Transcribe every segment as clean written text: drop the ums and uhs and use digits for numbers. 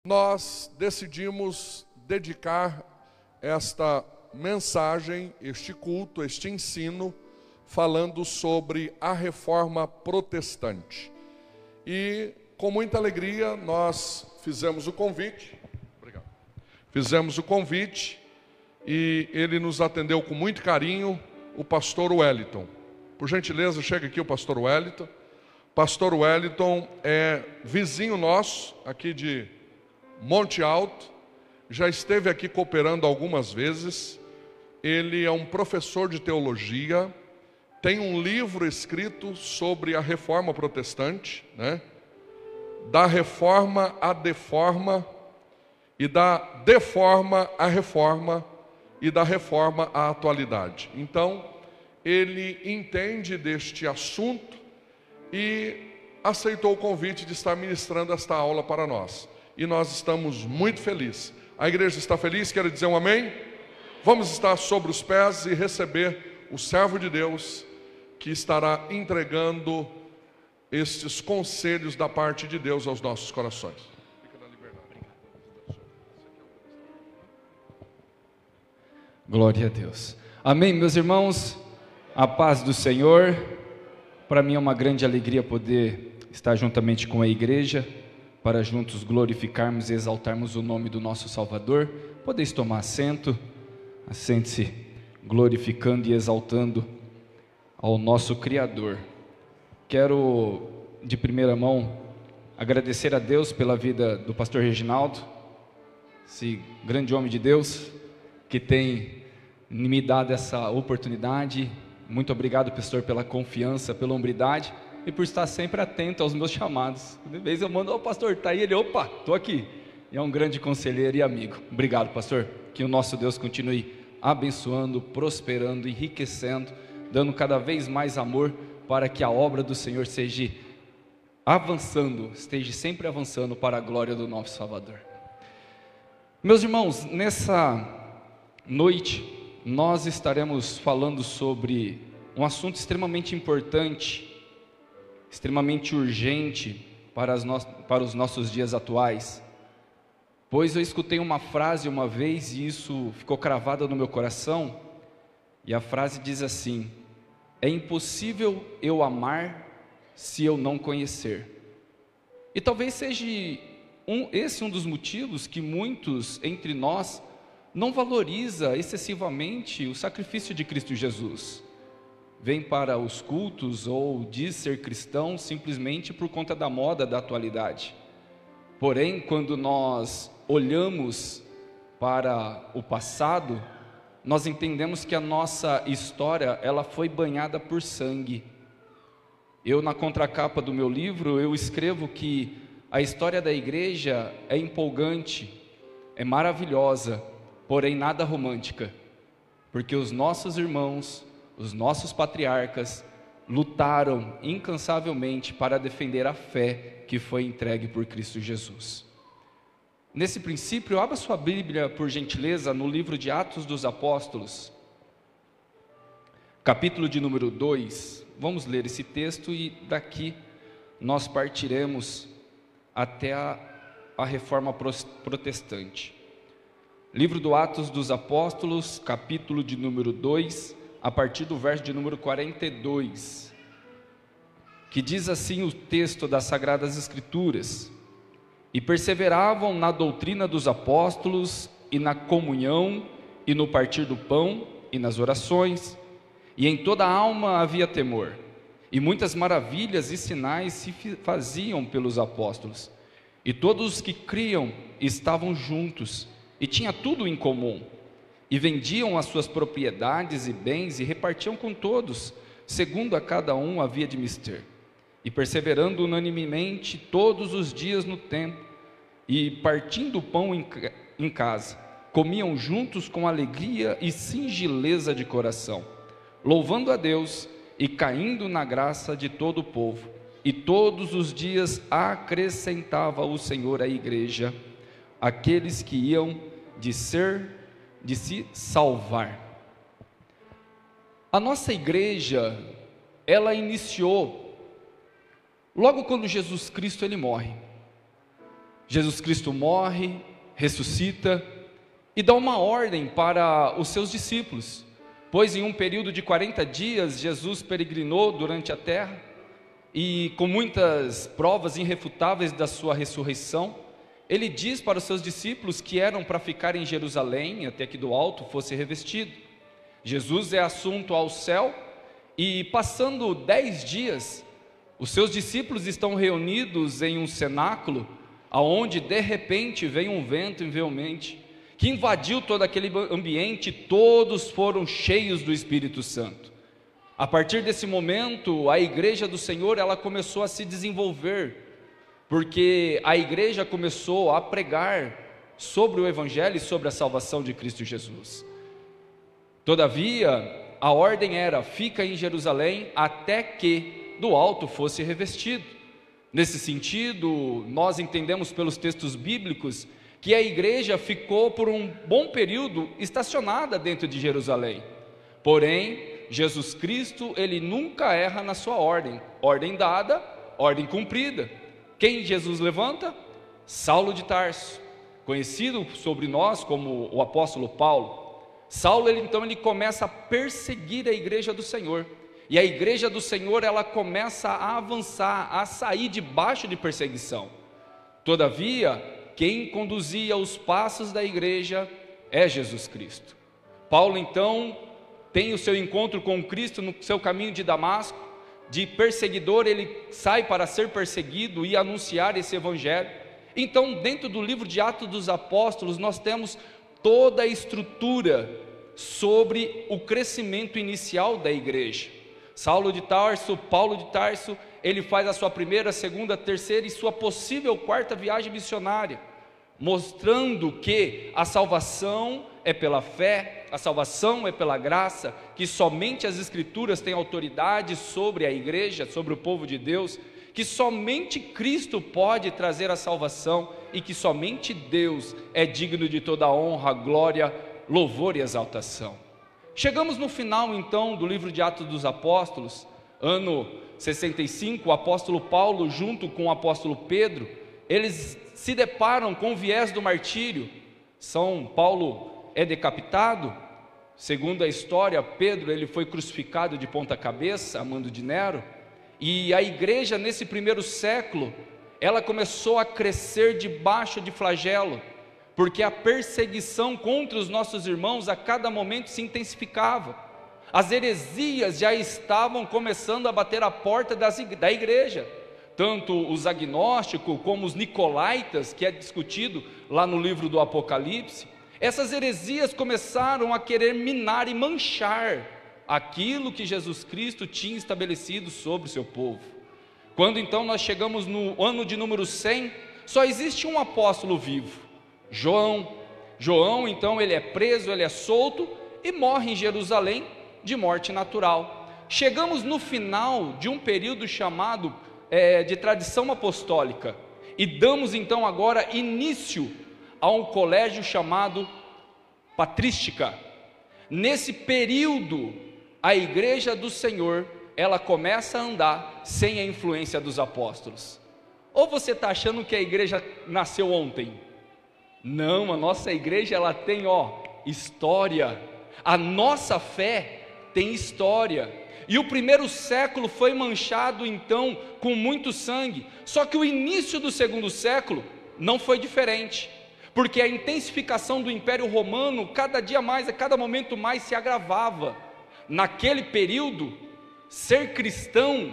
nós decidimos dedicar esta mensagem, este culto, este ensino, falando sobre a reforma protestante. E com muita alegria nós fizemos o convite. Obrigado. Fizemos o convite e ele nos atendeu com muito carinho, o pastor Wellington. Por gentileza, chega aqui o pastor Wellington. Pastor Wellington é vizinho nosso aqui de Monte Alto, já esteve aqui cooperando algumas vezes. Ele é um professor de teologia, tem um livro escrito sobre a reforma protestante, né? Da reforma à deforma, e da deforma à reforma, e da reforma à atualidade. Então, ele entende deste assunto e aceitou o convite de estar ministrando esta aula para nós. E nós estamos muito felizes. A igreja está feliz? Quero dizer um amém? Vamos estar sobre os pés e receber o servo de Deus que estará entregando estes conselhos da parte de Deus aos nossos corações. Fica na liberdade. Glória a Deus. Amém, meus irmãos. A paz do Senhor. Para mim é uma grande alegria poder estar juntamente com a igreja, para juntos glorificarmos e exaltarmos o nome do nosso Salvador. Podeis tomar assento, assente-se glorificando e exaltando ao nosso Criador. Quero, de primeira mão, agradecer a Deus pela vida do pastor Reginaldo, esse grande homem de Deus, que tem me dado essa oportunidade. Muito obrigado, pastor, pela confiança, pela hombridade e por estar sempre atento aos meus chamados. De vez eu mando, pastor, está aí? Ele, opa, estou aqui. E é um grande conselheiro e amigo. Obrigado, pastor. Que o nosso Deus continue abençoando, prosperando, enriquecendo, dando cada vez mais amor para que a obra do Senhor seja avançando, esteja sempre avançando para a glória do nosso Salvador. Meus irmãos, nessa noite nós estaremos falando sobre um assunto extremamente importante, extremamente urgente para os nossos dias atuais, pois eu escutei uma frase uma vez e isso ficou cravado no meu coração, e a frase diz assim: é impossível eu amar se eu não conhecer. E talvez seja esse um dos motivos que muitos entre nós não valoriza excessivamente o sacrifício de Cristo Jesus. Vem para os cultos ou diz ser cristão simplesmente por conta da moda da atualidade. Porém, quando nós olhamos para o passado, nós entendemos que a nossa história, ela foi banhada por sangue. Eu, na contracapa do meu livro, eu escrevo que a história da igreja é empolgante, é maravilhosa, porém nada romântica, porque os nossos irmãos, os nossos patriarcas, lutaram incansavelmente para defender a fé que foi entregue por Cristo Jesus. Nesse princípio, abra sua Bíblia, por gentileza, no livro de Atos dos Apóstolos, capítulo de número 2, vamos ler esse texto e daqui nós partiremos até a reforma protestante. Livro do Atos dos Apóstolos, capítulo de número 2, a partir do verso de número 42, que diz assim o texto das Sagradas Escrituras: e perseveravam na doutrina dos apóstolos, e na comunhão, e no partir do pão, e nas orações, e em toda a alma havia temor, e muitas maravilhas e sinais se faziam pelos apóstolos, e todos os que criam estavam juntos, e tinham tudo em comum, e vendiam as suas propriedades e bens, e repartiam com todos, segundo a cada um havia de mister, e perseverando unanimemente todos os dias no templo, e partindo o pão em casa, comiam juntos com alegria e singeleza de coração, louvando a Deus e caindo na graça de todo o povo, e todos os dias acrescentava o Senhor à igreja aqueles que iam de se salvar. A nossa igreja, ela iniciou logo quando Jesus Cristo ele morre. Jesus Cristo morre, ressuscita e dá uma ordem para os seus discípulos, pois em um período de 40 dias Jesus peregrinou durante a terra e com muitas provas irrefutáveis da sua ressurreição, ele diz para os seus discípulos que eram para ficar em Jerusalém até que do alto fosse revestido. Jesus é assunto ao céu e passando 10 dias, os seus discípulos estão reunidos em um cenáculo, aonde de repente veio um vento veemente, que invadiu todo aquele ambiente, todos foram cheios do Espírito Santo. A partir desse momento, a igreja do Senhor, ela começou a se desenvolver, porque a igreja começou a pregar sobre o Evangelho e sobre a salvação de Cristo Jesus. Todavia, a ordem era: fica em Jerusalém até que do alto fosse revestido. Nesse sentido, nós entendemos pelos textos bíblicos que a igreja ficou por um bom período estacionada dentro de Jerusalém. Porém, Jesus Cristo, ele nunca erra na sua ordem. Ordem dada, ordem cumprida. Quem Jesus levanta? Saulo de Tarso, conhecido sobre nós como o apóstolo Paulo. Saulo, ele começa a perseguir a igreja do Senhor. E a igreja do Senhor, ela começa a avançar, a sair debaixo de perseguição. Todavia, quem conduzia os passos da igreja é Jesus Cristo. Paulo então tem o seu encontro com Cristo no seu caminho de Damasco. De perseguidor ele sai para ser perseguido e anunciar esse evangelho. Então, dentro do livro de Atos dos Apóstolos, nós temos toda a estrutura sobre o crescimento inicial da igreja. Saulo de Tarso, Paulo de Tarso, ele faz a sua primeira, segunda, terceira e sua possível quarta viagem missionária, mostrando que a salvação é pela fé, a salvação é pela graça, que somente as Escrituras têm autoridade sobre a igreja, sobre o povo de Deus, que somente Cristo pode trazer a salvação e que somente Deus é digno de toda a honra, glória, louvor e exaltação. Chegamos no final então do livro de Atos dos Apóstolos, ano 65, o apóstolo Paulo junto com o apóstolo Pedro, eles se deparam com o viés do martírio. São Paulo é decapitado, segundo a história, Pedro ele foi crucificado de ponta cabeça a mando de Nero, e a igreja nesse primeiro século, ela começou a crescer debaixo de flagelo, porque a perseguição contra os nossos irmãos a cada momento se intensificava. As heresias já estavam começando a bater a porta da igreja, tanto os agnósticos como os nicolaítas, que é discutido lá no livro do Apocalipse. Essas heresias começaram a querer minar e manchar aquilo que Jesus Cristo tinha estabelecido sobre o seu povo. Quando então nós chegamos no ano de número 100, só existe um apóstolo vivo, João então ele é preso, ele é solto e morre em Jerusalém de morte natural. Chegamos no final de um período chamado de tradição apostólica e damos então agora início a um colégio chamado patrística. Nesse período a igreja do Senhor ela começa a andar sem a influência dos apóstolos. Ou você está achando que a igreja nasceu ontem? Não, a nossa igreja ela tem história. A nossa fé tem história. E o primeiro século foi manchado então com muito sangue. Só que o início do segundo século não foi diferente, porque a intensificação do Império Romano cada dia mais, a cada momento mais se agravava. Naquele período, ser cristão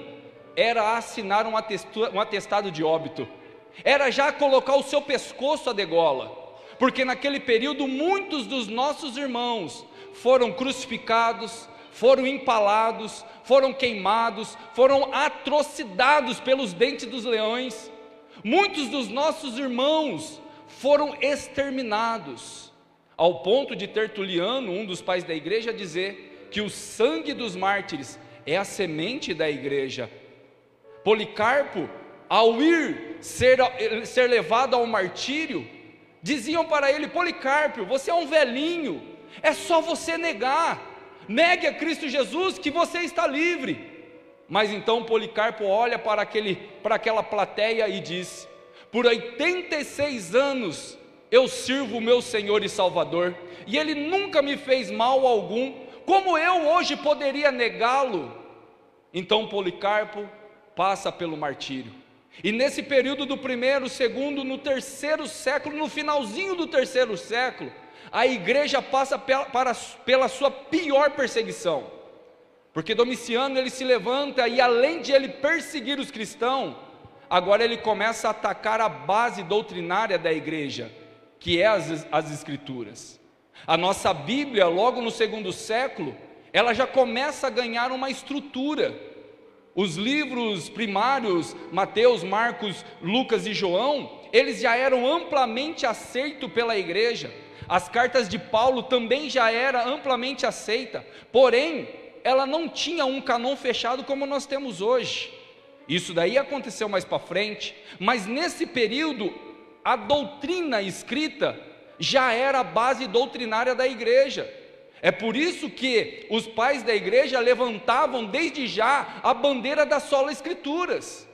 era assinar um atestado de óbito, era já colocar o seu pescoço à degola, porque naquele período muitos dos nossos irmãos foram crucificados, foram empalados, foram queimados, foram atrocidados pelos dentes dos leões. Muitos dos nossos irmãos foram exterminados, ao ponto de Tertuliano, um dos pais da igreja, dizer que o sangue dos mártires é a semente da igreja. Policarpo, ao ir ser levado ao martírio, diziam para ele: Policarpo, você é um velhinho, é só você negue a Cristo Jesus que você está livre. Mas então Policarpo olha para aquela plateia e diz: por 86 anos eu sirvo o meu Senhor e Salvador, e Ele nunca me fez mal algum, como eu hoje poderia negá-lo? Então Policarpo passa pelo martírio, e nesse período do primeiro, segundo, no terceiro século, no finalzinho do terceiro século, a igreja passa pela sua pior perseguição, porque Domiciano ele se levanta, e além de ele perseguir os cristãos, agora ele começa a atacar a base doutrinária da igreja, que é as Escrituras. A nossa Bíblia, logo no segundo século, ela já começa a ganhar uma estrutura. Os livros primários, Mateus, Marcos, Lucas e João, eles já eram amplamente aceitos pela igreja. As cartas de Paulo também já era amplamente aceita, porém, ela não tinha um canon fechado como nós temos hoje. Isso daí aconteceu mais para frente, mas nesse período, a doutrina escrita já era a base doutrinária da igreja. É por isso que os pais da igreja levantavam desde já a bandeira das sola escrituras,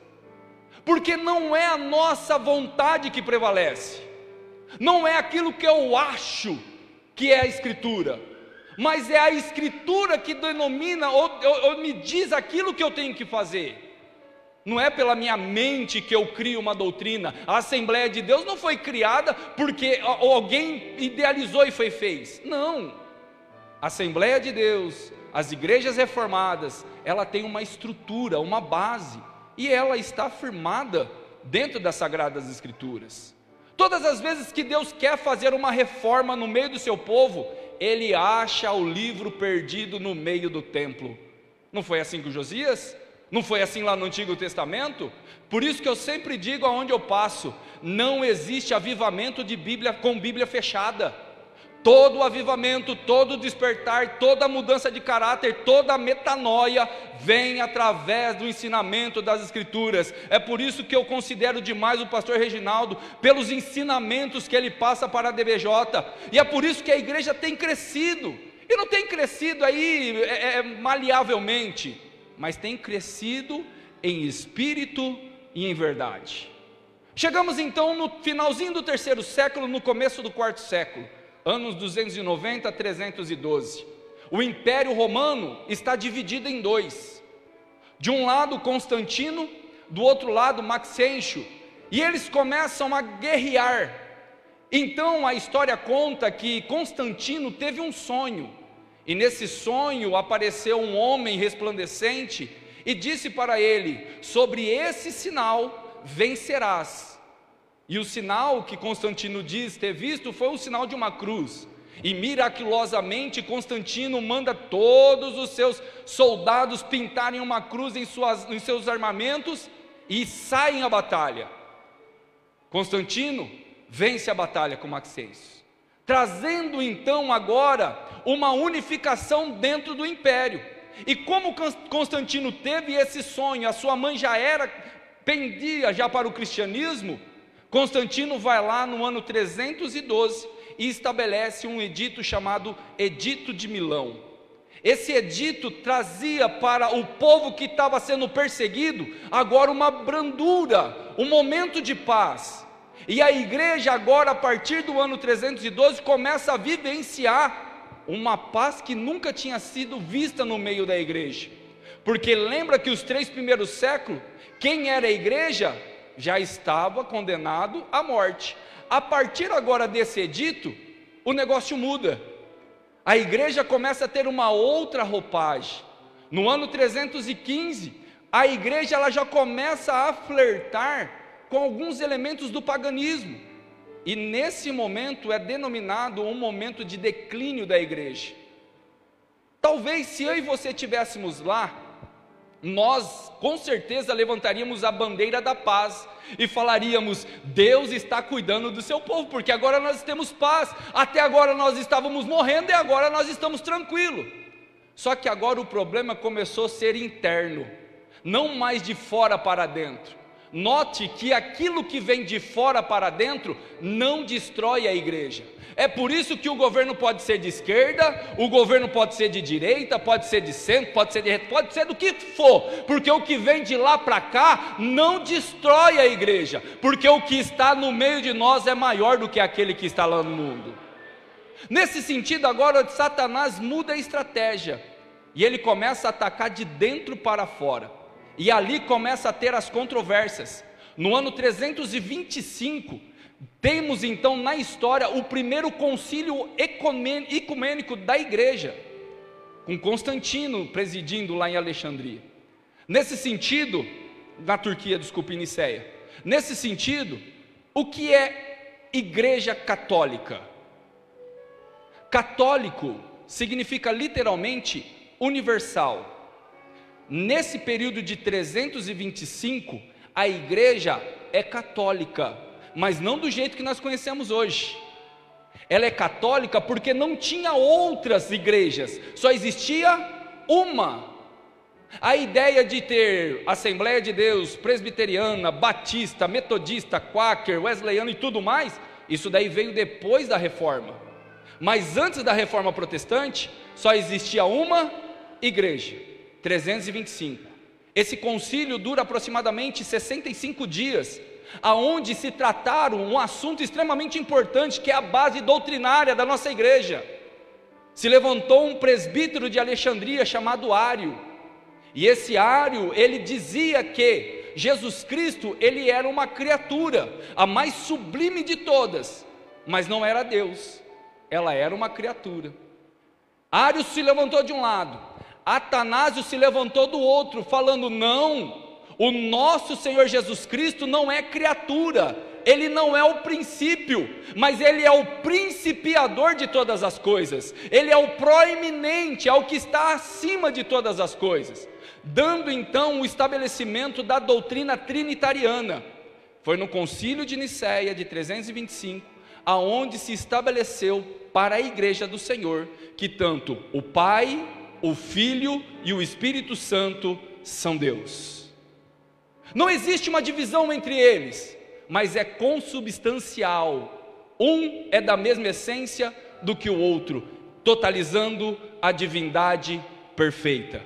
porque não é a nossa vontade que prevalece, não é aquilo que eu acho que é a escritura, mas é a escritura que denomina ou me diz aquilo que eu tenho que fazer. Não é pela minha mente que eu crio uma doutrina. A Assembleia de Deus não foi criada porque alguém idealizou e fez. Não. A Assembleia de Deus, as igrejas reformadas, ela tem uma estrutura, uma base, e ela está firmada dentro das Sagradas Escrituras. Todas as vezes que Deus quer fazer uma reforma no meio do seu povo, Ele acha o livro perdido no meio do templo. Não foi assim com Josias? Não foi assim lá no Antigo Testamento? Por isso que eu sempre digo aonde eu passo, não existe avivamento de Bíblia com Bíblia fechada. Todo avivamento, todo despertar, toda mudança de caráter, toda metanoia vem através do ensinamento das Escrituras. É por isso que eu considero demais o pastor Reginaldo, pelos ensinamentos que ele passa para a DBJ, e é por isso que a igreja tem crescido, e não tem crescido aí maleavelmente, mas tem crescido em espírito e em verdade. Chegamos então no finalzinho do terceiro século, no começo do quarto século, anos 290 a 312. O Império Romano está dividido em dois. De um lado Constantino, do outro lado Maxêncio, e eles começam a guerrear. Então a história conta que Constantino teve um sonho, e nesse sonho apareceu um homem resplandecente e disse para ele: sobre esse sinal vencerás. E o sinal que Constantino diz ter visto foi o sinal de uma cruz. E miraculosamente Constantino manda todos os seus soldados pintarem uma cruz em seus armamentos e saem à batalha. Constantino vence a batalha com Maxêncio, trazendo então agora uma unificação dentro do império. E como Constantino teve esse sonho, a sua mãe pendia já para o cristianismo, Constantino vai lá no ano 312 e estabelece um edito chamado Edito de Milão. Esse edito trazia para o povo que estava sendo perseguido agora uma brandura, um momento de paz. E a igreja agora, a partir do ano 312, começa a vivenciar uma paz que nunca tinha sido vista no meio da igreja. Porque lembra que os 3 primeiros séculos, quem era a igreja já estava condenado à morte. A partir agora desse edito, o negócio muda. A igreja começa a ter uma outra roupagem. No ano 315, a igreja ela já começa a flertar com alguns elementos do paganismo. E nesse momento é denominado um momento de declínio da igreja. Talvez se eu e você estivéssemos lá, nós com certeza levantaríamos a bandeira da paz e falaríamos: Deus está cuidando do seu povo, porque agora nós temos paz. Até agora nós estávamos morrendo e agora nós estamos tranquilos. Só que agora o problema começou a ser interno, não mais de fora para dentro, Note que aquilo que vem de fora para dentro não destrói a igreja. É por isso que o governo pode ser de esquerda, o governo pode ser de direita, pode ser de centro, pode ser de reto, pode ser do que for, porque o que vem de lá para cá não destrói a igreja, porque o que está no meio de nós é maior do que aquele que está lá no mundo. Nesse sentido, agora Satanás muda a estratégia, e ele começa a atacar de dentro para fora, e ali começa a ter as controvérsias. No ano 325, temos então na história o primeiro concílio ecumênico da igreja, com Constantino presidindo lá em Alexandria. Nesse sentido, na Turquia, desculpe, Nicéia. Nesse sentido, o que é igreja católica? Católico significa literalmente universal. Nesse período de 325, a igreja é católica, mas não do jeito que nós conhecemos hoje. Ela é católica porque não tinha outras igrejas, só existia uma. A ideia de ter Assembleia de Deus, Presbiteriana, Batista, Metodista, Quaker, Wesleyano e tudo mais, isso daí veio depois da Reforma. Mas antes da Reforma Protestante, só existia uma igreja, 325. Esse concílio dura aproximadamente 65 dias, aonde se trataram um assunto extremamente importante, que é a base doutrinária da nossa igreja. Se levantou um presbítero de Alexandria chamado Ário, e esse Ário, ele dizia que Jesus Cristo, ele era uma criatura, a mais sublime de todas, mas não era Deus, ela era uma criatura. Ário se levantou de um lado, Atanásio se levantou do outro, falando: não, o nosso Senhor Jesus Cristo não é criatura, Ele não é o princípio, mas Ele é o principiador de todas as coisas, Ele é o proeminente, é o que está acima de todas as coisas, dando então o estabelecimento da doutrina trinitariana. Foi no concílio de Nicéia de 325, aonde se estabeleceu para a igreja do Senhor, que tanto o Pai, o Filho e o Espírito Santo são Deus. Não existe uma divisão entre eles, mas é consubstancial. Um é da mesma essência do que o outro, totalizando a divindade perfeita.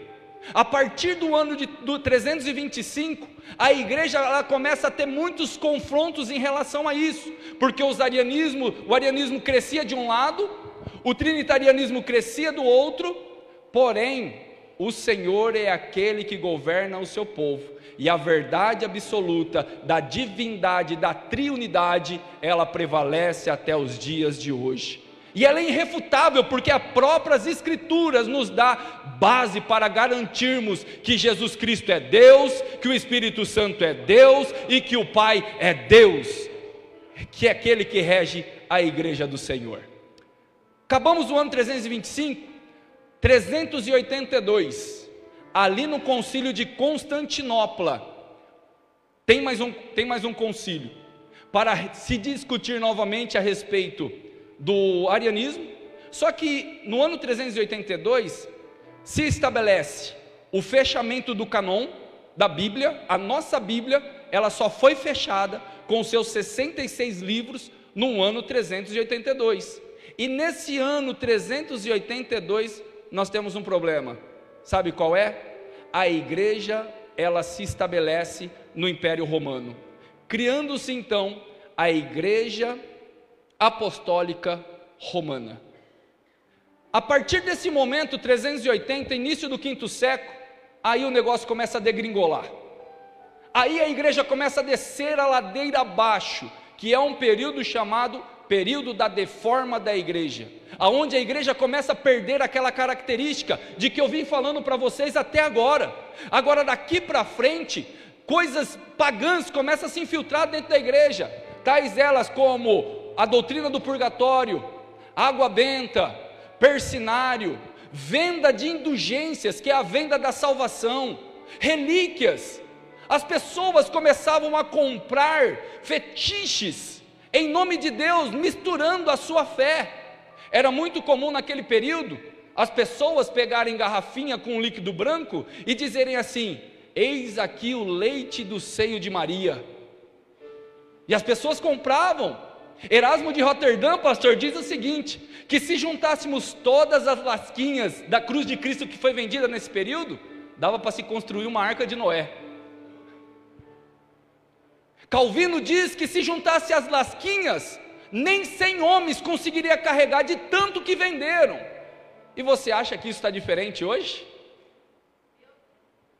A partir do ano do 325, a igreja ela começa a ter muitos confrontos em relação a isso, porque o arianismo crescia de um lado, o trinitarianismo crescia do outro. Porém, o Senhor é aquele que governa o seu povo, e a verdade absoluta da divindade, da triunidade, ela prevalece até os dias de hoje. E ela é irrefutável, porque as próprias Escrituras nos dá base para garantirmos que Jesus Cristo é Deus, que o Espírito Santo é Deus e que o Pai é Deus, que é aquele que rege a igreja do Senhor. Acabamos o ano 325, 382, ali no concílio de Constantinopla, tem mais um concílio, para se discutir novamente a respeito do arianismo. Só que no ano 382, se estabelece o fechamento do cânon da Bíblia. A nossa Bíblia, ela só foi fechada com seus 66 livros no ano 382, e nesse ano 382, nós temos um problema. Sabe qual é? A igreja, ela se estabelece no Império Romano, criando-se então a Igreja Apostólica Romana. A partir desse momento, 380, início do 5º século, aí o negócio começa a degringolar. Aí a igreja começa a descer a ladeira abaixo, que é um período chamado período da deforma da igreja, aonde a igreja começa a perder aquela característica de que eu vim falando para vocês até agora. Agora daqui para frente, coisas pagãs começam a se infiltrar dentro da igreja, tais elas como a doutrina do purgatório, água benta, persinário, venda de indulgências, que é a venda da salvação, relíquias. As pessoas começavam a comprar fetiches em nome de Deus, misturando a sua fé. Era muito comum naquele período as pessoas pegarem garrafinha com um líquido branco e dizerem assim: eis aqui o leite do seio de Maria. E as pessoas compravam. Erasmo de Roterdã, pastor, diz o seguinte, que se juntássemos todas as lasquinhas da cruz de Cristo que foi vendida nesse período, dava para se construir uma arca de Noé. Calvino diz que se juntasse as lasquinhas, nem 100 homens conseguiria carregar de tanto que venderam. E você acha que isso está diferente hoje?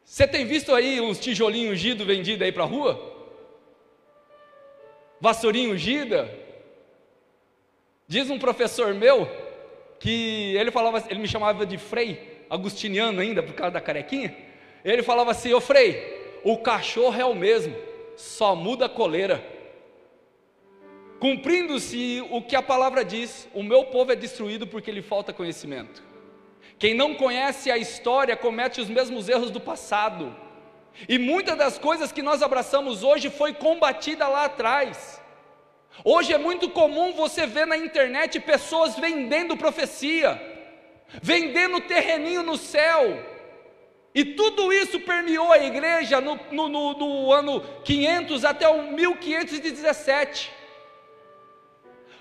Você tem visto aí uns tijolinhos ungidos vendidos aí para a rua? Vassourinha ungida? Diz um professor meu, que ele me chamava de Frei, agustiniano ainda, por causa da carequinha. Ele falava assim: ô Frei, o cachorro é o mesmo, só muda a coleira. Cumprindo-se o que a palavra diz, o meu povo é destruído porque lhe falta conhecimento. Quem não conhece a história comete os mesmos erros do passado. E muitas das coisas que nós abraçamos hoje foi combatida lá atrás. Hoje é muito comum você ver na internet pessoas vendendo profecia, vendendo terreninho no céu. E tudo isso permeou a igreja no ano 500 até o 1517.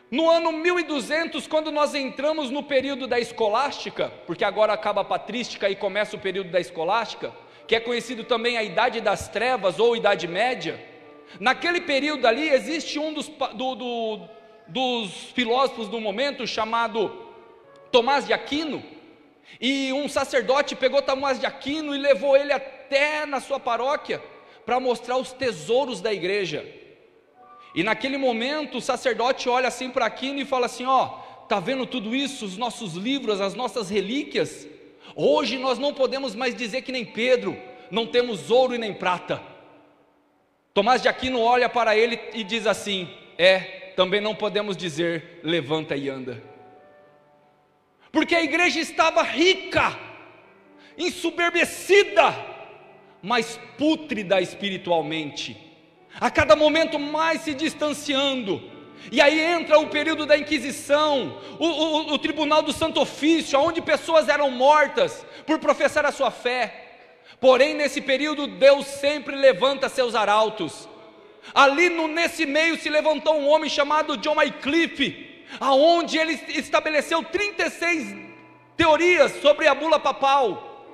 No ano 1200, quando nós entramos no período da escolástica, porque agora acaba a patrística e começa o período da escolástica, que é conhecido também a Idade das Trevas ou Idade Média. Naquele período ali existe um dos filósofos do momento chamado Tomás de Aquino, e um sacerdote pegou Tomás de Aquino e levou ele até na sua paróquia para mostrar os tesouros da igreja. E naquele momento o sacerdote olha assim para Aquino e fala assim: ó, tá vendo tudo isso, os nossos livros, as nossas relíquias? Hoje nós não podemos mais dizer que nem Pedro, não temos ouro e nem prata. Tomás de Aquino olha para ele e diz assim: também não podemos dizer levanta e anda. Porque a igreja estava rica, ensoberbecida, mas pútrida espiritualmente, a cada momento mais se distanciando. E aí entra o período da Inquisição, o Tribunal do Santo Ofício, onde pessoas eram mortas por professar a sua fé. Porém, nesse período, Deus sempre levanta seus arautos. Ali nesse meio se levantou um homem chamado John Wycliffe, aonde ele estabeleceu 36 teorias sobre a bula papal.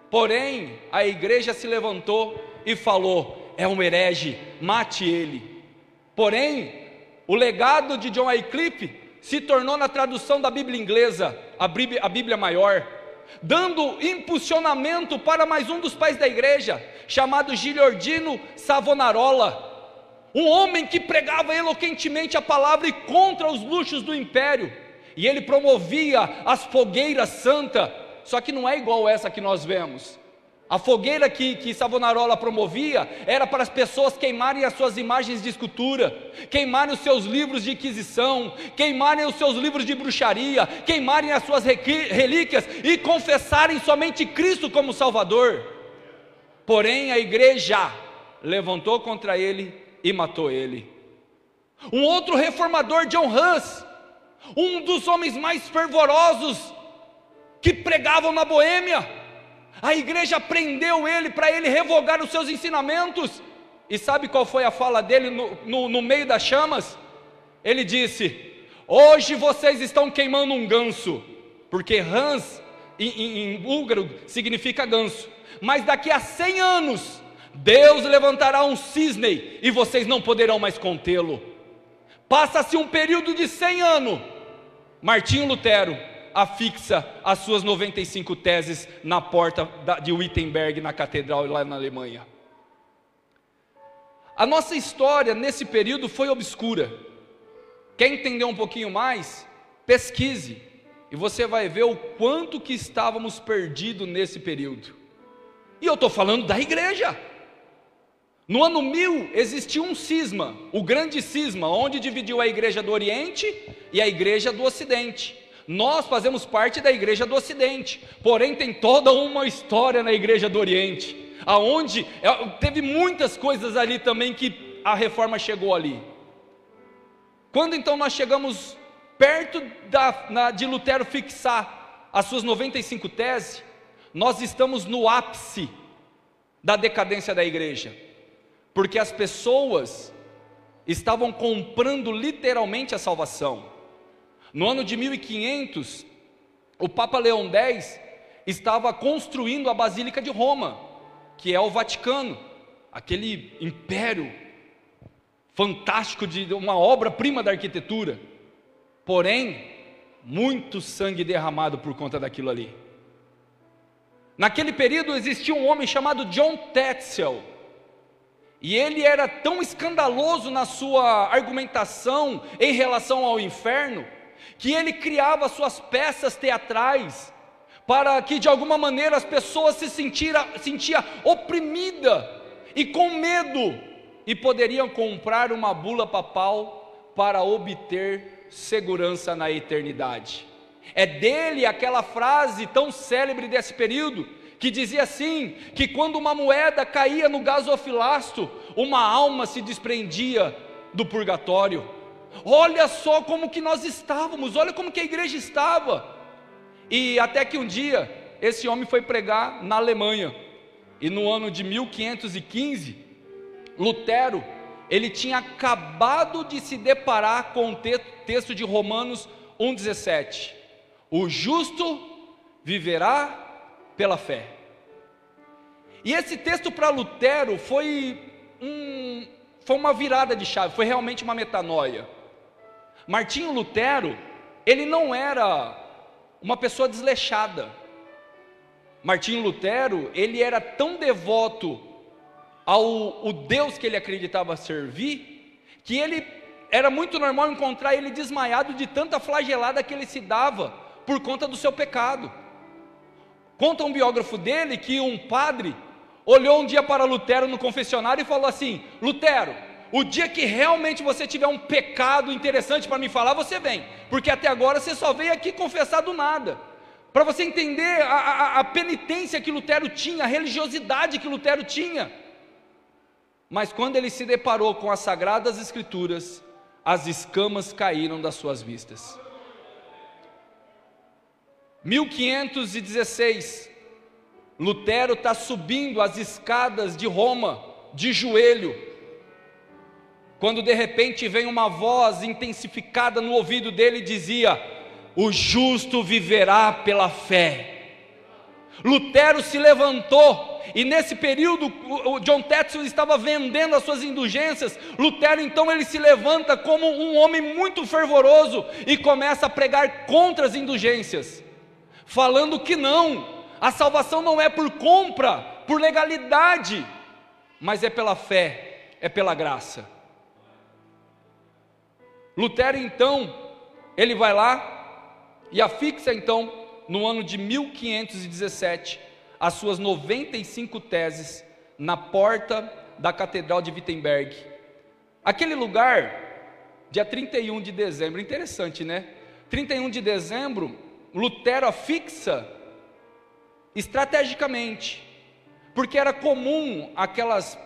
Porém, a igreja se levantou e falou: é um herege, mate ele. Porém, o legado de John Wycliffe se tornou na tradução da Bíblia inglesa, a Bíblia Maior, dando impulsionamento para mais um dos pais da igreja, chamado Giordino Savonarola, um homem que pregava eloquentemente a palavra e contra os luxos do império, e ele promovia as fogueiras santas, só que não é igual essa que nós vemos. A fogueira que Savonarola promovia era para as pessoas queimarem as suas imagens de escultura, queimarem os seus livros de inquisição, queimarem os seus livros de bruxaria, queimarem as suas relíquias e confessarem somente Cristo como Salvador. Porém, a igreja levantou contra ele e matou ele. Um outro reformador, John Hus, um dos homens mais fervorosos que pregavam na Boêmia, a igreja prendeu ele para ele revogar os seus ensinamentos. E sabe qual foi a fala dele no meio das chamas? Ele disse: hoje vocês estão queimando um ganso, porque Hans em búlgaro significa ganso, mas daqui a 100 anos Deus levantará um cisne e vocês não poderão mais contê-lo. Passa-se um período de 100 anos, Martinho Lutero afixa as suas 95 teses na porta de Wittenberg, na catedral lá na Alemanha. A nossa história nesse período foi obscura. Quer entender um pouquinho mais? Pesquise, e você vai ver o quanto que estávamos perdidos nesse período. E eu estou falando da igreja. No ano 1000 existiu um cisma, o grande cisma, onde dividiu a igreja do Oriente e a igreja do Ocidente. Nós fazemos parte da igreja do Ocidente, porém tem toda uma história na igreja do Oriente, aonde teve muitas coisas ali também que a reforma chegou ali. Quando então nós chegamos perto de Lutero fixar as suas 95 teses, nós estamos no ápice da decadência da igreja, porque as pessoas estavam comprando literalmente a salvação. No ano de 1500, o Papa Leão X estava construindo a Basílica de Roma, que é o Vaticano, aquele império fantástico, de uma obra-prima da arquitetura. Porém, muito sangue derramado por conta daquilo ali. Naquele período existia um homem chamado John Tetzel, e ele era tão escandaloso na sua argumentação em relação ao inferno, que ele criava suas peças teatrais, para que de alguma maneira as pessoas se sentiam oprimidas e com medo, e poderiam comprar uma bula papal para obter segurança na eternidade. É dele aquela frase tão célebre desse período, que dizia assim, que quando uma moeda caía no gasofilasto, uma alma se desprendia do purgatório. Olha só como que nós estávamos, olha como que a igreja estava. E até que um dia, esse homem foi pregar na Alemanha, e no ano de 1515, Lutero, ele tinha acabado de se deparar com o texto de Romanos 1,17, o justo viverá pela fé. E esse texto para Lutero foi uma virada de chave, foi realmente uma metanoia. Martinho Lutero, ele não era uma pessoa desleixada. Martinho Lutero, ele era tão devoto ao Deus que ele acreditava servir, que ele era muito normal encontrar ele desmaiado de tanta flagelada que ele se dava por conta do seu pecado. Conta um biógrafo dele que um padre olhou um dia para Lutero no confessionário e falou assim: Lutero, o dia que realmente você tiver um pecado interessante para me falar, você vem, porque até agora você só veio aqui confessar do nada. Para você entender a penitência que Lutero tinha, a religiosidade que Lutero tinha. Mas quando ele se deparou com as Sagradas Escrituras, as escamas caíram das suas vistas. 1516, Lutero está subindo as escadas de Roma, de joelho, quando de repente vem uma voz intensificada no ouvido dele e dizia: o justo viverá pela fé. Lutero se levantou, e nesse período o John Tetzel estava vendendo as suas indulgências. Lutero então ele se levanta como um homem muito fervoroso e começa a pregar contra as indulgências, falando que não, a salvação não é por compra, por legalidade, mas é pela fé, é pela graça. Lutero então, ele vai lá e afixa então, no ano de 1517, as suas 95 teses na porta da Catedral de Wittenberg. Aquele lugar, dia 31 de dezembro, interessante, né? 31 de dezembro, Lutero afixa estrategicamente, porque era comum aquelas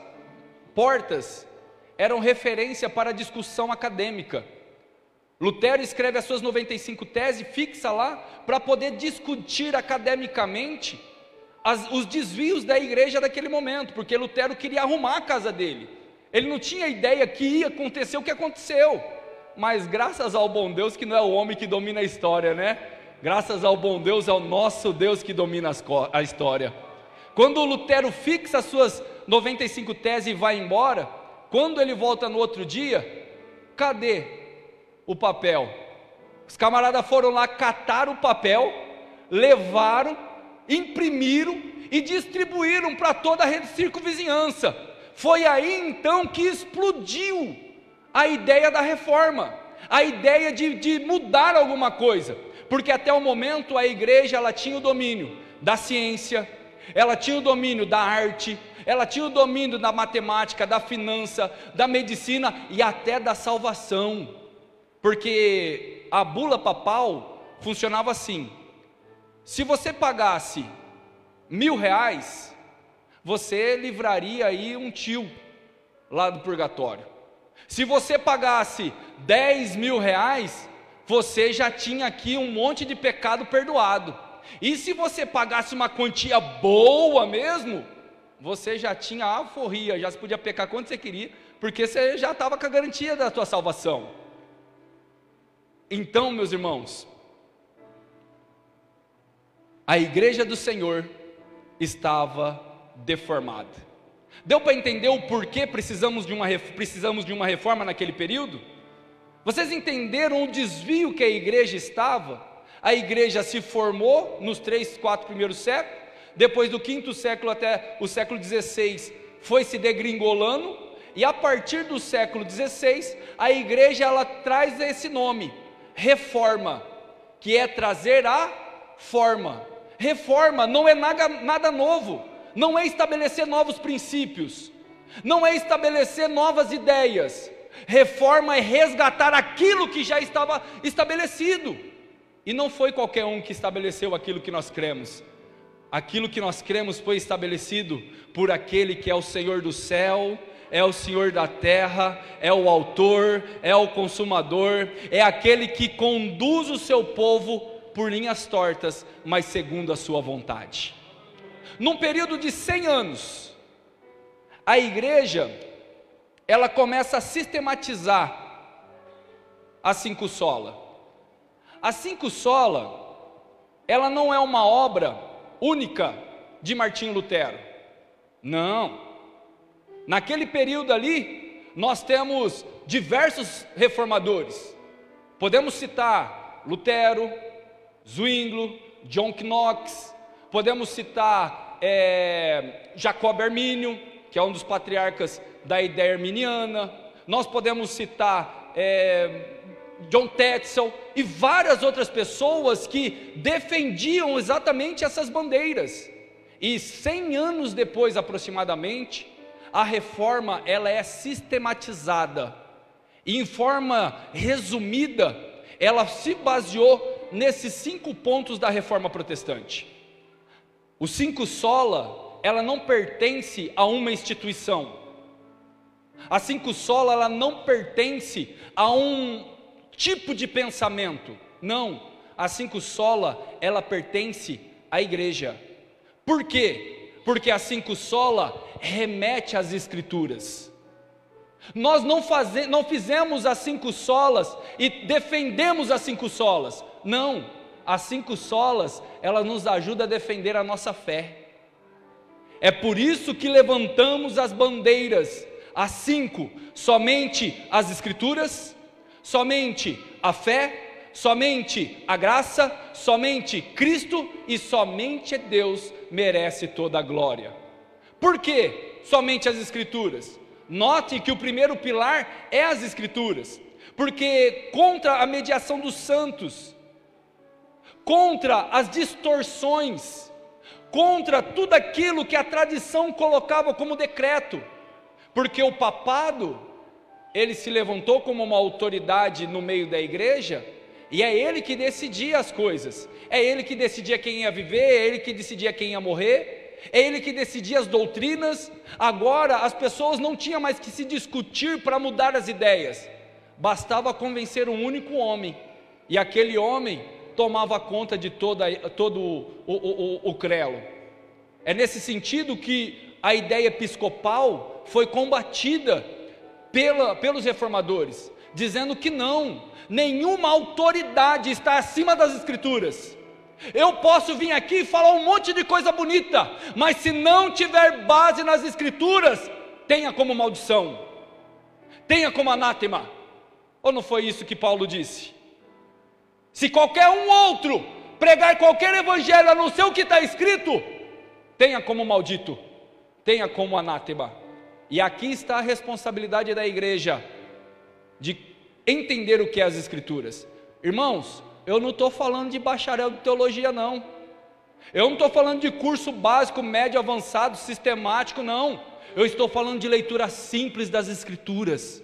portas, eram referência para discussão acadêmica. Lutero escreve as suas 95 teses, fixa lá, para poder discutir academicamente os desvios da igreja daquele momento, porque Lutero queria arrumar a casa dele. Ele não tinha ideia que ia acontecer o que aconteceu, mas graças ao bom Deus que não é o homem que domina a história, né? Graças ao bom Deus, é o nosso Deus que domina a história. Quando Lutero fixa as suas 95 teses e vai embora, quando ele volta no outro dia, cadê o papel? Os camaradas foram lá, cataram o papel, levaram, imprimiram e distribuíram para toda a rede circunvizinhança. Foi aí então que explodiu a ideia da reforma, a ideia de mudar alguma coisa, porque até o momento a igreja ela tinha o domínio da ciência, ela tinha o domínio da arte, ela tinha o domínio da matemática, da finança, da medicina e até da salvação, porque a bula papal funcionava assim: se você pagasse R$1.000, você livraria aí um tio lá do purgatório. Se você pagasse R$10.000, você já tinha aqui um monte de pecado perdoado. E se você pagasse uma quantia boa mesmo, você já tinha a alforria, já se podia pecar quando você queria, porque você já estava com a garantia da tua salvação. Então, meus irmãos, a igreja do Senhor estava deformada. Deu para entender o porquê precisamos de uma reforma naquele período? Vocês entenderam o desvio que a igreja estava? A igreja se formou nos 3, 4 primeiros séculos, depois do 5º século até o século XVI, foi se degringolando, e a partir do século XVI, a igreja ela traz esse nome, reforma, que é trazer a forma. Reforma não é nada novo, não é estabelecer novos princípios, não é estabelecer novas ideias. Reforma é resgatar aquilo que já estava estabelecido, e não foi qualquer um que estabeleceu aquilo que nós cremos. Aquilo que nós cremos foi estabelecido por aquele que é o Senhor do céu, é o Senhor da terra, é o autor, é o consumador, é aquele que conduz o seu povo por linhas tortas, mas segundo a sua vontade. Num período de 100 anos, a igreja, ela começa a sistematizar a 5 sola. A 5 sola, ela não é uma obra única de Martinho Lutero, não. Naquele período ali, nós temos diversos reformadores. Podemos citar Lutero, Zwinglio, John Knox, podemos citar Jacob Armínio, que é um dos patriarcas da ideia arminiana. Nós podemos citar John Tetzel e várias outras pessoas que defendiam exatamente essas bandeiras. E 100 anos depois aproximadamente, a reforma ela é sistematizada, e em forma resumida, ela se baseou nesses 5 pontos da reforma protestante. Os 5 sola, ela não pertence a uma instituição. A 5 sola, ela não pertence a um tipo de pensamento. Não, a 5 sola, ela pertence à igreja. Por quê? Porque a 5 sola remete às escrituras. Nós não fizemos as 5 solas e defendemos as 5 solas. Não, as 5 solas, ela nos ajuda a defender a nossa fé. É por isso que levantamos as bandeiras, as 5, somente as escrituras, somente a fé, somente a graça, somente Cristo e somente Deus merece toda a glória. Por quê? Somente as escrituras. Note que o primeiro pilar é as escrituras, porque contra a mediação dos santos, contra as distorções, contra tudo aquilo que a tradição colocava como decreto, porque o papado, ele se levantou como uma autoridade no meio da igreja, e é ele que decidia as coisas, é ele que decidia quem ia viver, é ele que decidia quem ia morrer, é ele que decidia as doutrinas. Agora as pessoas não tinham mais que se discutir para mudar as ideias, bastava convencer um único homem, e aquele homem tomava conta de todo o crelo. É nesse sentido que a ideia episcopal foi combatida pelos reformadores, dizendo que não, nenhuma autoridade está acima das escrituras. Eu posso vir aqui e falar um monte de coisa bonita, mas se não tiver base nas escrituras, tenha como maldição, tenha como anátema. Ou não foi isso que Paulo disse? Se qualquer um outro pregar qualquer evangelho a não ser o que está escrito, tenha como maldito, tenha como anátema. E aqui está a responsabilidade da igreja, de entender o que é as escrituras. Irmãos, eu não estou falando de bacharel de teologia não, eu não estou falando de curso básico, médio, avançado, sistemático não, eu estou falando de leitura simples das escrituras,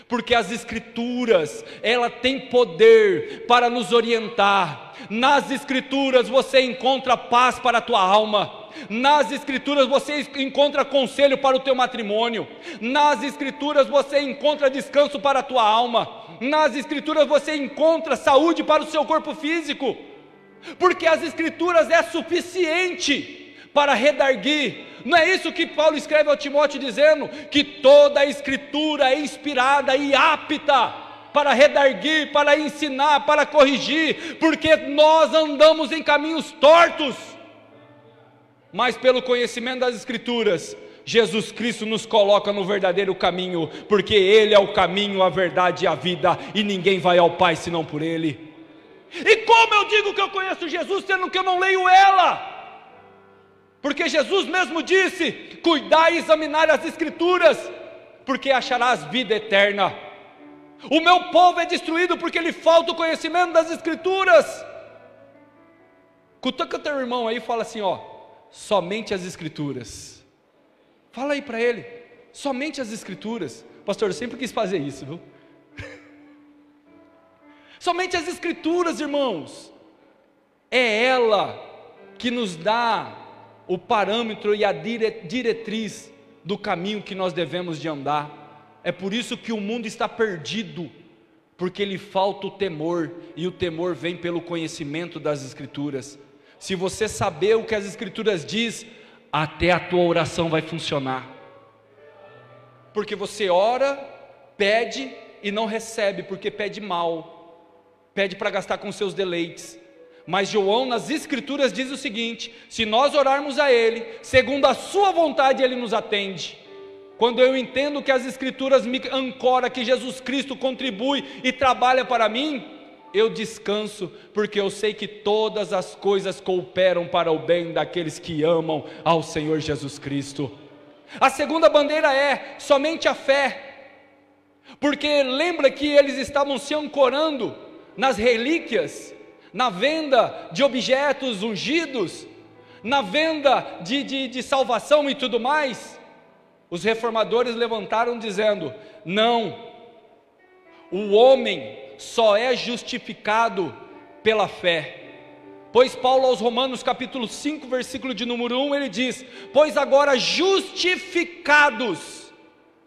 porque as escrituras, ela tem poder para nos orientar. Nas escrituras você encontra paz para a tua alma, nas escrituras você encontra conselho para o teu matrimônio, nas escrituras você encontra descanso para a tua alma, nas escrituras você encontra saúde para o seu corpo físico, porque as escrituras é suficiente para redarguir. Não é isso que Paulo escreve ao Timóteo, dizendo que toda a escritura é inspirada e apta para redarguir, para ensinar, para corrigir, porque nós andamos em caminhos tortos, mas pelo conhecimento das escrituras, Jesus Cristo nos coloca no verdadeiro caminho, porque Ele é o caminho, a verdade e a vida, e ninguém vai ao Pai senão por Ele. E como eu digo que eu conheço Jesus, sendo que eu não leio ela? Porque Jesus mesmo disse: cuidai e examinar as escrituras, porque acharás vida eterna. O meu povo é destruído porque lhe falta o conhecimento das escrituras. Cutuca teu irmão aí e fala assim, ó: somente as escrituras. Fala aí para ele: somente as escrituras. Pastor, eu sempre quis fazer isso, viu? Somente as escrituras, irmãos. É ela que nos dá o parâmetro e a diretriz do caminho que nós devemos de andar. É por isso que o mundo está perdido, porque lhe falta o temor, e o temor vem pelo conhecimento das escrituras. Se você saber o que as escrituras diz, até a tua oração vai funcionar, porque você ora, pede e não recebe, porque pede mal, pede para gastar com seus deleites. Mas João nas escrituras diz o seguinte: se nós orarmos a Ele, segundo a sua vontade, Ele nos atende. Quando eu entendo que as escrituras me ancoram, que Jesus Cristo contribui e trabalha para mim, eu descanso, porque eu sei que todas as coisas cooperam para o bem daqueles que amam ao Senhor Jesus Cristo. A segunda bandeira é somente a fé, porque lembra que eles estavam se ancorando nas relíquias, na venda de objetos ungidos, na venda de salvação e tudo mais. Os reformadores levantaram dizendo: não, o homem só é justificado pela fé. Pois Paulo aos Romanos capítulo 5 versículo de número 1, ele diz: pois agora justificados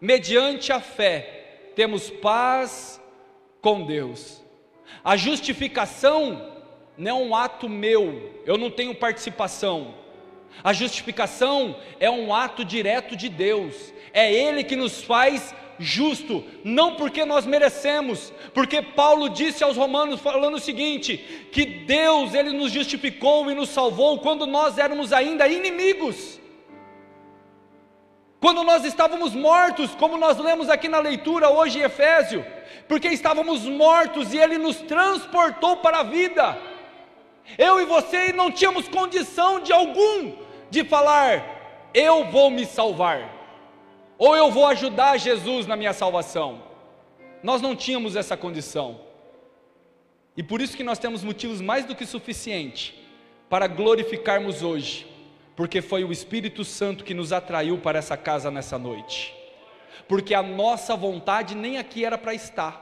mediante a fé, temos paz com Deus. A justificação não é um ato meu, eu não tenho participação. A justificação é um ato direto de Deus, é Ele que nos faz justo, não porque nós merecemos, porque Paulo disse aos Romanos falando o seguinte, que Deus Ele nos justificou e nos salvou quando nós éramos ainda inimigos, quando nós estávamos mortos, como nós lemos aqui na leitura hoje em Efésio, porque estávamos mortos e Ele nos transportou para a vida. Eu e você não tínhamos condição de algum de falar: eu vou me salvar, ou eu vou ajudar Jesus na minha salvação. Nós não tínhamos essa condição, e por isso que nós temos motivos mais do que suficiente para glorificarmos hoje, porque foi o Espírito Santo que nos atraiu para essa casa nessa noite, porque a nossa vontade nem aqui era para estar.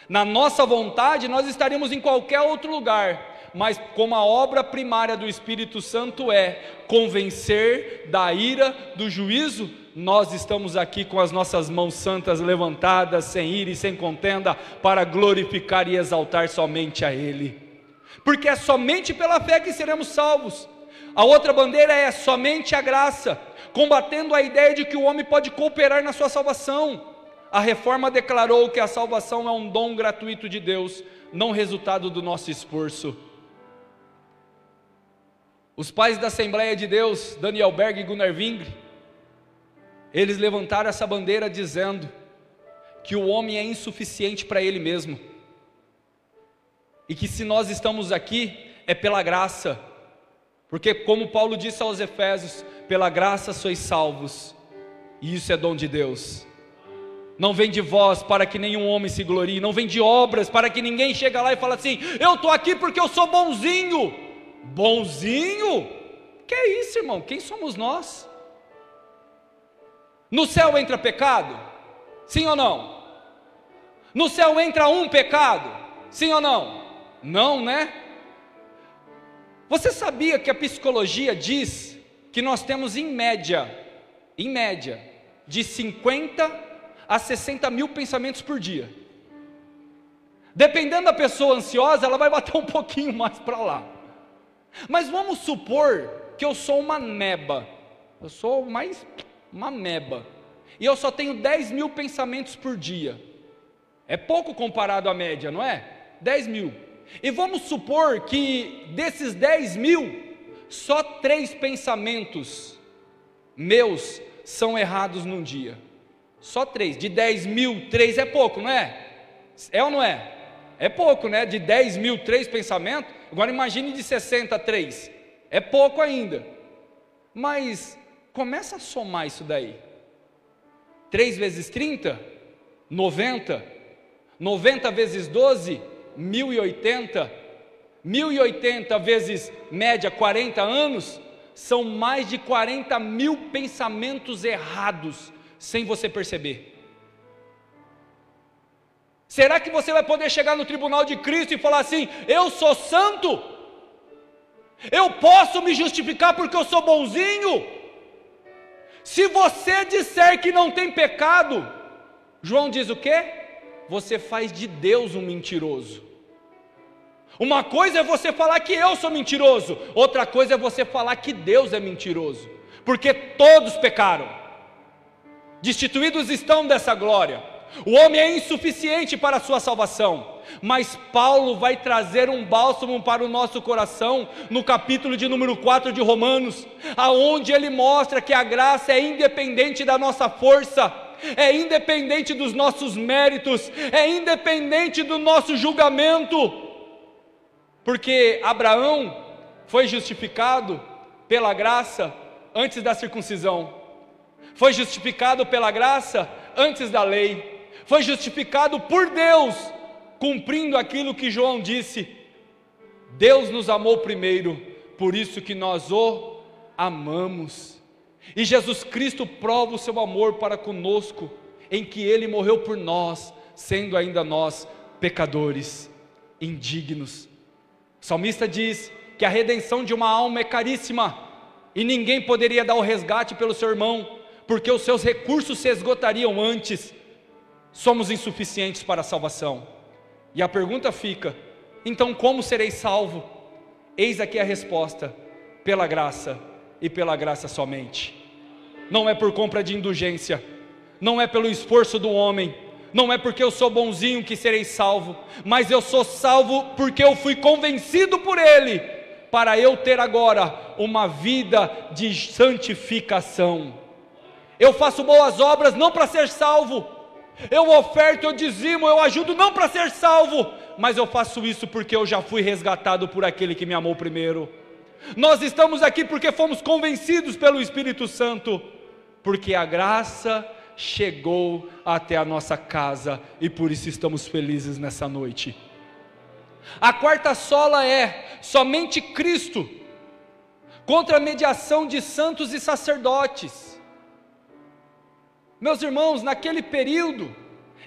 Na nossa vontade nós estaríamos em qualquer outro lugar, mas como a obra primária do Espírito Santo é convencer da ira, do juízo, nós estamos aqui com as nossas mãos santas levantadas, sem ira e sem contenda, para glorificar e exaltar somente a Ele, porque é somente pela fé que seremos salvos. A outra bandeira é somente a graça, combatendo a ideia de que o homem pode cooperar na sua salvação. A reforma declarou que a salvação é um dom gratuito de Deus, não resultado do nosso esforço. Os pais da Assembleia de Deus, Daniel Berg e Gunnar Wingre, eles levantaram essa bandeira dizendo que o homem é insuficiente para ele mesmo, e que se nós estamos aqui é pela graça, porque como Paulo disse aos Efésios, pela graça sois salvos, e isso é dom de Deus. Não vem de vós para que nenhum homem se glorie, não vem de obras para que ninguém chegue lá e fale assim: eu estou aqui porque eu sou bonzinho. Bonzinho? Que é isso, irmão? Quem somos nós? No céu entra pecado? Sim ou não? No céu entra um pecado? Sim ou não? Não, né? Você sabia que a psicologia diz que nós temos em média, de 50 a 60 mil pensamentos por dia? Dependendo da pessoa ansiosa, ela vai bater um pouquinho mais para lá. Mas vamos supor que eu sou uma meba, eu sou mais uma meba, e eu só tenho 10 mil pensamentos por dia. É pouco comparado à média, não é? 10 mil. E vamos supor que desses 10 mil, só 3 pensamentos meus são errados num dia. Só 3. De 10 mil, 3 é pouco, não é? É ou não é? É pouco, né? De 10 mil, 3 pensamentos. Agora imagine de 60, 3. É pouco ainda. Mas começa a somar isso daí. 3 vezes 30, 90. 90 vezes 12, 1080. 1080 vezes média 40 anos, são mais de 40 mil pensamentos errados, sem você perceber. Será que você vai poder chegar no tribunal de Cristo e falar assim: eu sou santo? Eu posso me justificar porque eu sou bonzinho? Se você disser que não tem pecado, João diz o quê? Você faz de Deus um mentiroso. Uma coisa é você falar que eu sou mentiroso, outra coisa é você falar que Deus é mentiroso, porque todos pecaram, destituídos estão dessa glória. O homem é insuficiente para a sua salvação, mas Paulo vai trazer um bálsamo para o nosso coração, no capítulo de número 4 de Romanos, aonde ele mostra que a graça é independente da nossa força, é independente dos nossos méritos, é independente do nosso julgamento, porque Abraão foi justificado pela graça antes da circuncisão, foi justificado pela graça antes da lei, foi justificado por Deus, cumprindo aquilo que João disse: Deus nos amou primeiro, por isso que nós o amamos. E Jesus Cristo prova o seu amor para conosco, em que Ele morreu por nós, sendo ainda nós pecadores, indignos. O salmista diz que a redenção de uma alma é caríssima, e ninguém poderia dar o resgate pelo seu irmão, porque os seus recursos se esgotariam antes. Somos insuficientes para a salvação. E a pergunta fica: então como serei salvo? Eis aqui a resposta: pela graça, e pela graça somente. Não é por compra de indulgência, não é pelo esforço do homem, não é porque eu sou bonzinho que serei salvo, mas eu sou salvo porque eu fui convencido por Ele, para eu ter agora uma vida de santificação. Eu faço boas obras não para ser salvo, eu oferto, eu dizimo, eu ajudo não para ser salvo, mas eu faço isso porque eu já fui resgatado por aquele que me amou primeiro. Nós estamos aqui porque fomos convencidos pelo Espírito Santo, porque a graça chegou até a nossa casa, e por isso estamos felizes nessa noite. A quarta sola é: somente Cristo, contra a mediação de santos e sacerdotes. Meus irmãos, naquele período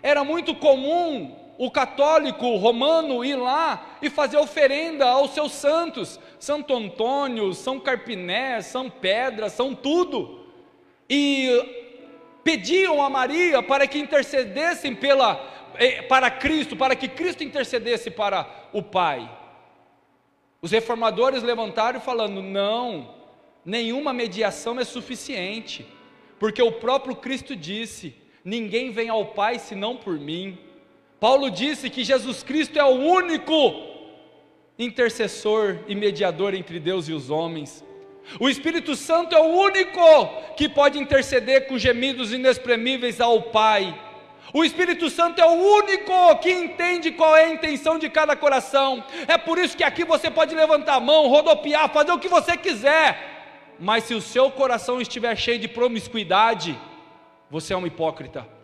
era muito comum o católico romano ir lá e fazer oferenda aos seus santos, Santo Antônio, São Carpiné, São Pedra, São tudo, e pediam a Maria para que intercedessem para Cristo, para que Cristo intercedesse para o Pai. Os reformadores levantaram falando: não, nenhuma mediação é suficiente, porque o próprio Cristo disse: ninguém vem ao Pai senão por mim. Paulo disse que Jesus Cristo é o único intercessor e mediador entre Deus e os homens. O Espírito Santo é o único que pode interceder com gemidos inexprimíveis ao Pai. O Espírito Santo é o único que entende qual é a intenção de cada coração. É por isso que aqui você pode levantar a mão, rodopiar, fazer o que você quiser, mas se o seu coração estiver cheio de promiscuidade, você é um hipócrita.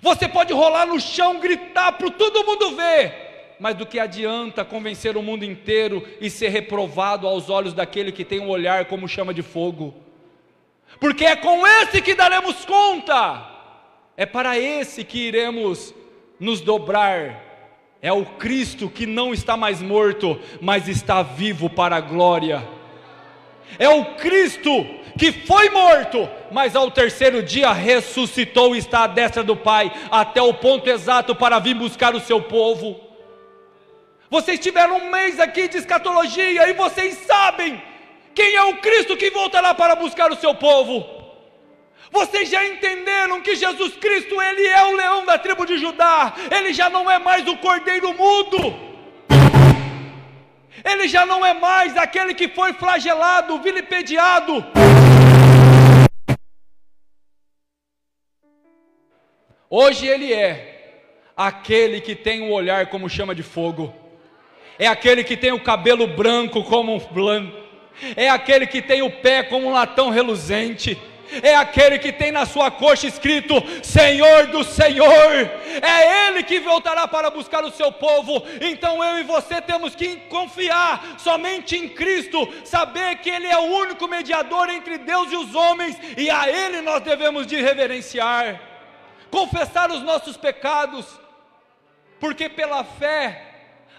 Você pode rolar no chão, gritar para todo mundo ver, mas do que adianta convencer o mundo inteiro e ser reprovado aos olhos daquele que tem um olhar como chama de fogo? Porque é com esse que daremos conta, é para esse que iremos nos dobrar. É o Cristo que não está mais morto, mas está vivo para a glória. É o Cristo que foi morto, mas ao terceiro dia ressuscitou e está à destra do Pai, até o ponto exato para vir buscar o seu povo. Vocês tiveram um mês aqui de escatologia e vocês sabem Quem é o Cristo que voltará para buscar o seu povo? Vocês já entenderam que Jesus Cristo, Ele é o leão da tribo de Judá, Ele já não é mais o cordeiro mudo, Ele já não é mais aquele que foi flagelado, vilipendiado. Hoje Ele é aquele que tem o olhar como chama de fogo, é aquele que tem o cabelo branco como um lã, é aquele que tem o pé como um latão reluzente, é aquele que tem na sua coxa escrito Senhor do Senhor, é Ele que voltará para buscar o seu povo. Então eu e você temos que confiar somente em Cristo, saber que Ele é o único mediador entre Deus e os homens, e a Ele nós devemos de reverenciar, confessar os nossos pecados, porque pela fé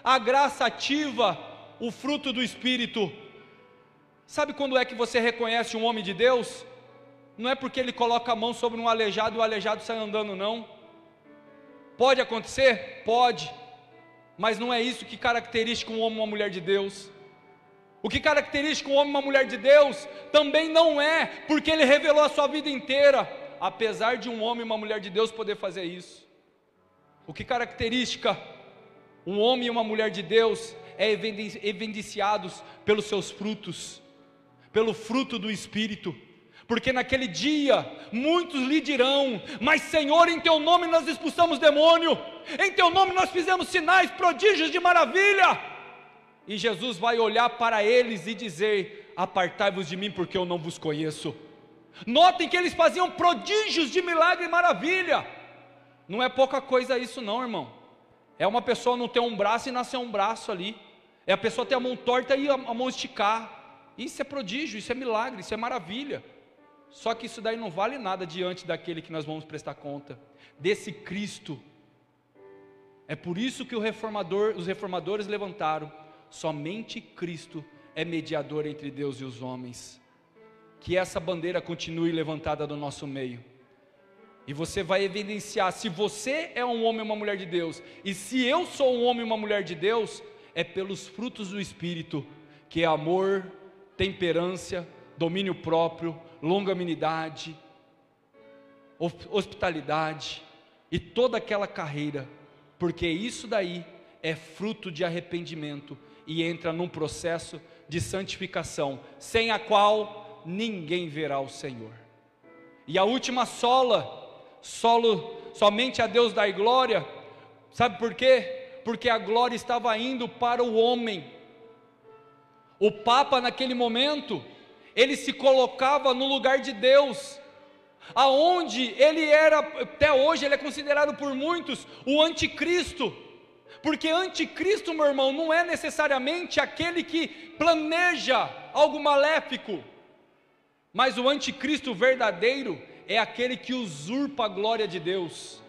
a graça ativa o fruto do Espírito. Sabe quando é que você reconhece um homem de Deus? Não é porque ele coloca a mão sobre um aleijado e o aleijado sai andando, não. Pode acontecer? Pode, mas não é isso que caracteriza um homem e uma mulher de Deus. O que caracteriza um homem e uma mulher de Deus também não é porque ele revelou a sua vida inteira, apesar de um homem e uma mulher de Deus poder fazer isso. O que caracteriza um homem e uma mulher de Deus é evidenciados pelos seus frutos, pelo fruto do Espírito. Porque naquele dia muitos lhe dirão: mas Senhor, em teu nome nós expulsamos demônio, em teu nome nós fizemos sinais, prodígios de maravilha. E Jesus vai olhar para eles e dizer: apartai-vos de mim, porque eu não vos conheço. Notem que eles faziam prodígios de milagre e maravilha. Não é pouca coisa isso não, irmão. É uma pessoa não ter um braço e nascer um braço ali, é a pessoa ter a mão torta e a mão esticar. Isso é prodígio, isso é milagre, isso é maravilha. Só que isso daí não vale nada diante daquele que nós vamos prestar conta, desse Cristo. É por isso que os reformadores levantaram: somente Cristo é mediador entre Deus e os homens. Que essa bandeira continue levantada no nosso meio, e você vai evidenciar se você é um homem ou uma mulher de Deus, e se eu sou um homem ou uma mulher de Deus, é pelos frutos do Espírito, que é amor, temperança, domínio próprio, longanimidade, hospitalidade e toda aquela carreira, porque isso daí é fruto de arrependimento e entra num processo de santificação, sem a qual ninguém verá o Senhor. E a última somente a Deus dar glória. Sabe por quê? Porque a glória estava indo para o homem. O Papa naquele momento, ele se colocava no lugar de Deus, aonde ele era, até hoje ele é considerado por muitos o anticristo, porque anticristo, meu irmão, não é necessariamente aquele que planeja algo maléfico, mas o anticristo verdadeiro é aquele que usurpa a glória de Deus.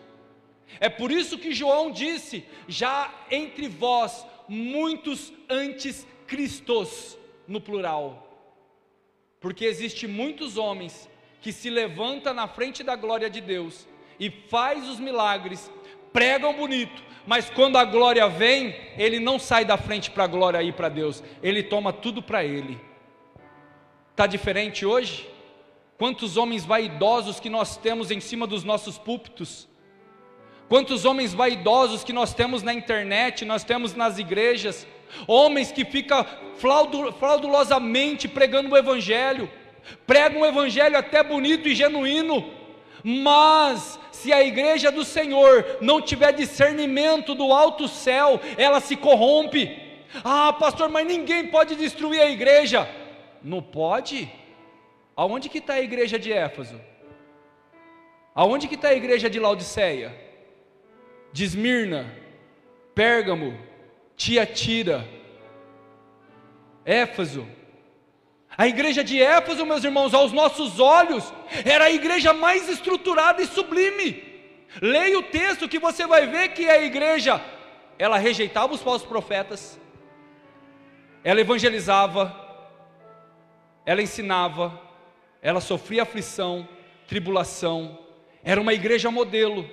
É por isso que João disse: já entre vós muitos anticristos, no plural, porque existe muitos homens que se levantam na frente da glória de Deus e faz os milagres, pregam bonito, mas quando a glória vem, ele não sai da frente para a glória ir para Deus, ele toma tudo para ele. Está diferente hoje? Quantos homens vaidosos que nós temos em cima dos nossos púlpitos, quantos homens vaidosos que nós temos na internet, nós temos nas igrejas, homens que ficam fraudulosamente pregando o evangelho, pregam um evangelho até bonito e genuíno, mas se a igreja do Senhor não tiver discernimento do alto céu, ela se corrompe. Ah, pastor, mas ninguém pode destruir a igreja. Não pode? Aonde que está a igreja de Éfeso? Aonde que está a igreja de Laodiceia? De Esmirna, Pérgamo, Tiatira, Éfeso. A igreja de Éfeso, meus irmãos, aos nossos olhos, era a igreja mais estruturada e sublime. Leia o texto que você vai ver que a igreja, ela rejeitava os falsos profetas, ela evangelizava, ela ensinava, ela sofria aflição, tribulação, era uma igreja modelo.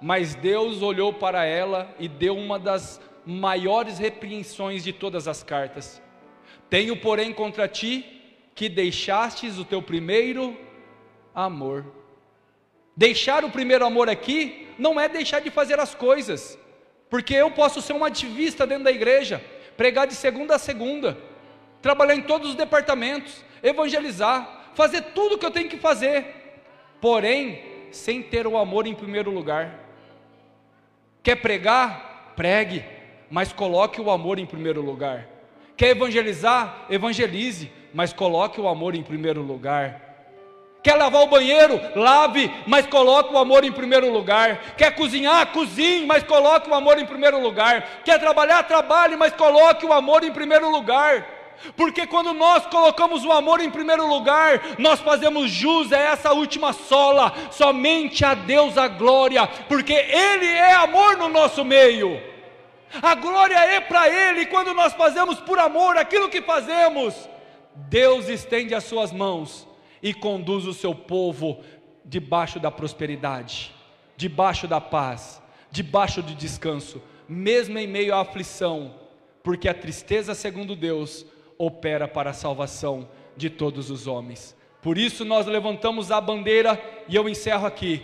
Mas Deus olhou para ela e deu uma das maiores repreensões de todas as cartas. Tenho, porém, contra ti que deixastes o teu primeiro amor. Deixar o primeiro amor aqui não é deixar de fazer as coisas, porque eu posso ser um ativista dentro da igreja, pregar de segunda a segunda, trabalhar em todos os departamentos, evangelizar, fazer tudo o que eu tenho que fazer, porém, sem ter o amor em primeiro lugar. Quer pregar? Pregue, mas coloque o amor em primeiro lugar. Quer evangelizar? Evangelize, mas coloque o amor em primeiro lugar. Quer lavar o banheiro? Lave, mas coloque o amor em primeiro lugar. Quer cozinhar? Cozinhe, mas coloque o amor em primeiro lugar. Quer trabalhar? Trabalhe, mas coloque o amor em primeiro lugar. Porque quando nós colocamos o amor em primeiro lugar, nós fazemos jus a essa última sola: somente a Deus a glória, porque Ele é amor no nosso meio. A glória é para Ele, e quando nós fazemos por amor aquilo que fazemos, Deus estende as suas mãos e conduz o seu povo debaixo da prosperidade, debaixo da paz, debaixo do descanso, mesmo em meio à aflição, porque a tristeza, segundo Deus, opera para a salvação de todos os homens. Por isso nós levantamos a bandeira, e eu encerro aqui: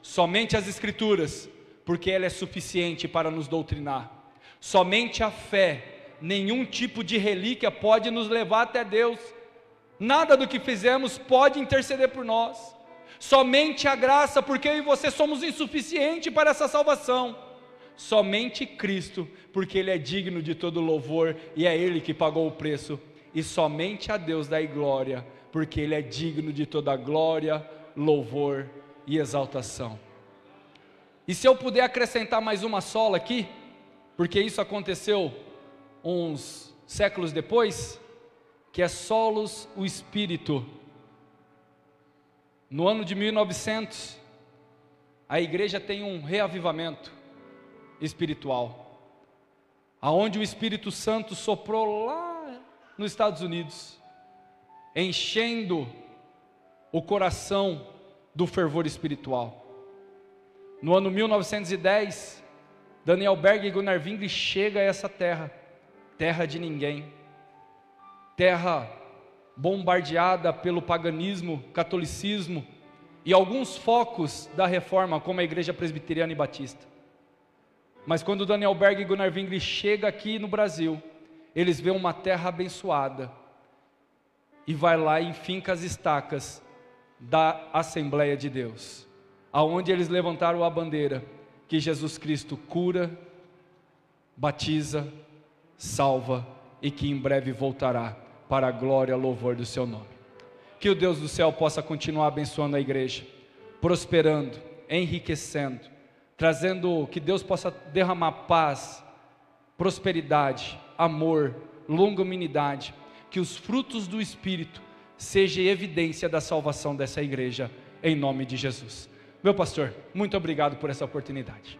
somente as Escrituras, porque ela é suficiente para nos doutrinar. Somente a fé, nenhum tipo de relíquia pode nos levar até Deus. Nada do que fizemos pode interceder por nós. Somente a graça, porque eu e você somos insuficientes para essa salvação. Somente Cristo, porque Ele é digno de todo louvor, e é Ele que pagou o preço. E somente a Deus dai glória, porque Ele é digno de toda glória, louvor e exaltação. E se eu puder acrescentar mais uma sola aqui, porque isso aconteceu uns séculos depois, que é solos o Espírito. No ano de 1900, a igreja tem um reavivamento espiritual, aonde o Espírito Santo soprou lá nos Estados Unidos, enchendo o coração do fervor espiritual. No ano 1910, Daniel Berg e Gunnar Wingre chega a essa terra, terra de ninguém, terra bombardeada pelo paganismo, catolicismo e alguns focos da reforma, como a igreja presbiteriana e batista. Mas quando Daniel Berg e Gunnar Wingre chega aqui no Brasil, eles veem uma terra abençoada, e vai lá e finca as estacas da Assembleia de Deus, aonde eles levantaram a bandeira que Jesus Cristo cura, batiza, salva, e que em breve voltará para a glória e louvor do seu nome. Que o Deus do céu possa continuar abençoando a igreja, prosperando, enriquecendo, trazendo, que Deus possa derramar paz, prosperidade, amor, longanimidade, que os frutos do Espírito sejam evidência da salvação dessa igreja, em nome de Jesus. Meu pastor, muito obrigado por essa oportunidade.